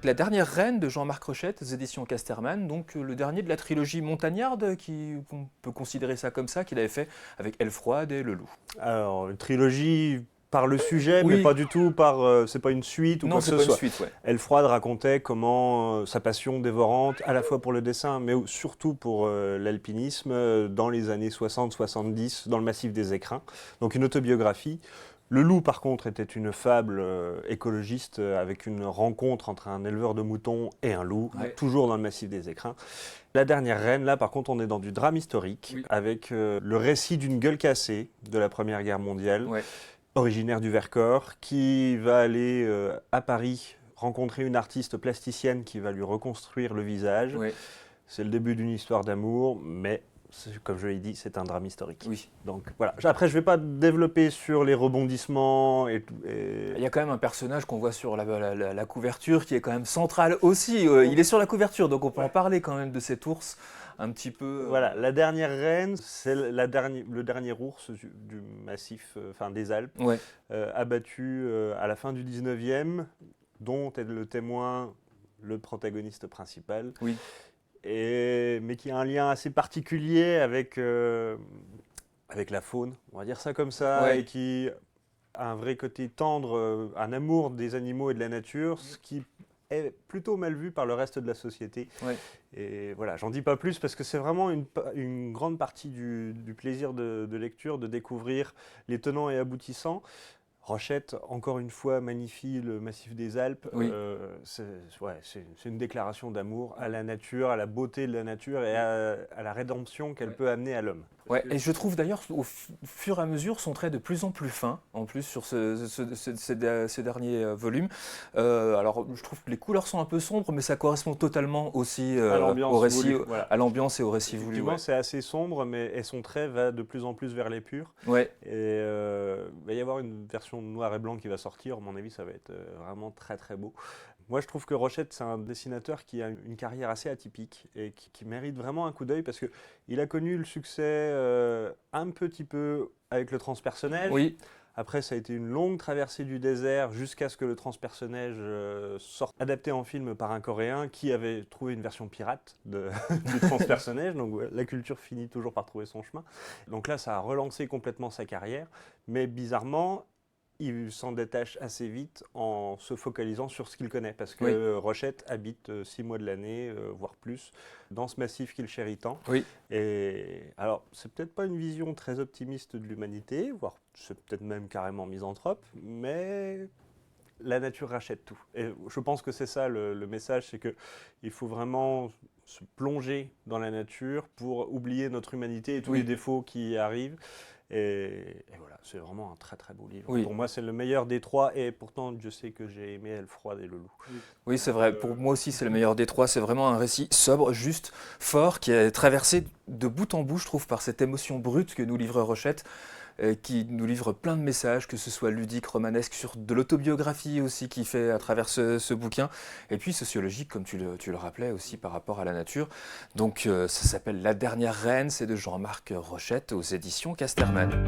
La dernière reine de Jean-Marc Rochette, aux éditions Casterman, donc le dernier de la trilogie montagnarde, on peut considérer ça comme ça, qu'il avait fait avec Elle froide et Le loup. Alors, une trilogie par le sujet, mais Oui, pas du tout par. C'est pas une suite ou non, quoi que c'est ce pas une soit. suite, ouais. Elle froide racontait comment sa passion dévorante, à la fois pour le dessin, mais surtout pour l'alpinisme, dans les années 60-70, dans le massif des Écrins. Donc une autobiographie. Le loup, par contre, était une fable écologiste avec une rencontre entre un éleveur de moutons et un loup, Ouais. toujours dans le massif des Écrins. La dernière reine, là, par contre, on est dans du drame historique, Oui. avec le récit d'une gueule cassée de la Première Guerre mondiale, Ouais. originaire du Vercors, qui va aller à Paris rencontrer une artiste plasticienne qui va lui reconstruire le visage. Ouais. C'est le début d'une histoire d'amour, mais comme je l'ai dit, c'est un drame historique. Oui. Donc voilà. Après, je ne vais pas développer sur les rebondissements et tout. Il y a quand même un personnage qu'on voit sur la couverture qui est quand même central aussi. Il est sur la couverture, donc on peut en parler quand même de cet ours un petit peu. Voilà, la dernière reine, c'est le dernier ours du massif, enfin des Alpes, Ouais. abattu à la fin du 19e, dont est le témoin le protagoniste principal. Oui. Mais qui a un lien assez particulier avec la faune, on va dire ça comme ça, Ouais. et qui a un vrai côté tendre, un amour des animaux et de la nature, ce qui est plutôt mal vu par le reste de la société. Ouais. Et voilà, j'en dis pas plus parce que c'est vraiment une grande partie du plaisir de lecture, de découvrir les tenants et aboutissants. Rochette, encore une fois, magnifie le massif des Alpes. Oui. C'est une déclaration d'amour à la nature, à la beauté de la nature et à la rédemption qu'elle peut amener à l'homme. Ouais, et je trouve d'ailleurs au fur et à mesure son trait de plus en plus fin, en plus sur ces derniers volumes. Alors je trouve que les couleurs sont un peu sombres, mais ça correspond totalement aussi À l'ambiance au récit, voulue, voilà. à l'ambiance et au récit voulu. Effectivement, Ouais. c'est assez sombre, et son trait va de plus en plus vers l'épure. Ouais. Et il va y avoir une version noir et blanc qui va sortir. À mon avis, ça va être vraiment très très beau. Moi, je trouve que Rochette, c'est un dessinateur qui a une carrière assez atypique et qui mérite vraiment un coup d'œil parce qu'il a connu le succès un petit peu avec le transpersonnage. Oui. Après, ça a été une longue traversée du désert jusqu'à ce que le transpersonnage sorte adapté en film par un Coréen qui avait trouvé une version pirate du transpersonnage. Donc la culture finit toujours par trouver son chemin. Donc là, ça a relancé complètement sa carrière. Mais bizarrement, il s'en détache assez vite en se focalisant sur ce qu'il connaît. Parce que Oui. Rochette habite 6 mois de l'année, voire plus, dans ce massif qu'il chérit tant. Oui. Et alors, c'est peut-être pas une vision très optimiste de l'humanité, voire c'est peut-être même carrément misanthrope, mais la nature rachète tout. Et je pense que c'est ça le message, c'est qu'il faut vraiment se plonger dans la nature pour oublier notre humanité et tous les défauts qui y arrivent. Et voilà, c'est vraiment un très très beau livre. Oui. Pour moi, c'est le meilleur des trois, et pourtant, je sais que j'ai aimé Elle froide et Le loup. Oui, c'est vrai. Pour moi aussi, c'est le meilleur des trois. C'est vraiment un récit sobre, juste, fort, qui est traversé de bout en bout, je trouve, par cette émotion brute que nous livre Rochette, qui nous livre plein de messages, que ce soit ludique, romanesque, sur de l'autobiographie aussi qu'il fait à travers ce bouquin, et puis sociologique, comme tu le rappelais aussi, par rapport à la nature. Donc ça s'appelle La dernière reine, c'est de Jean-Marc Rochette aux éditions Casterman.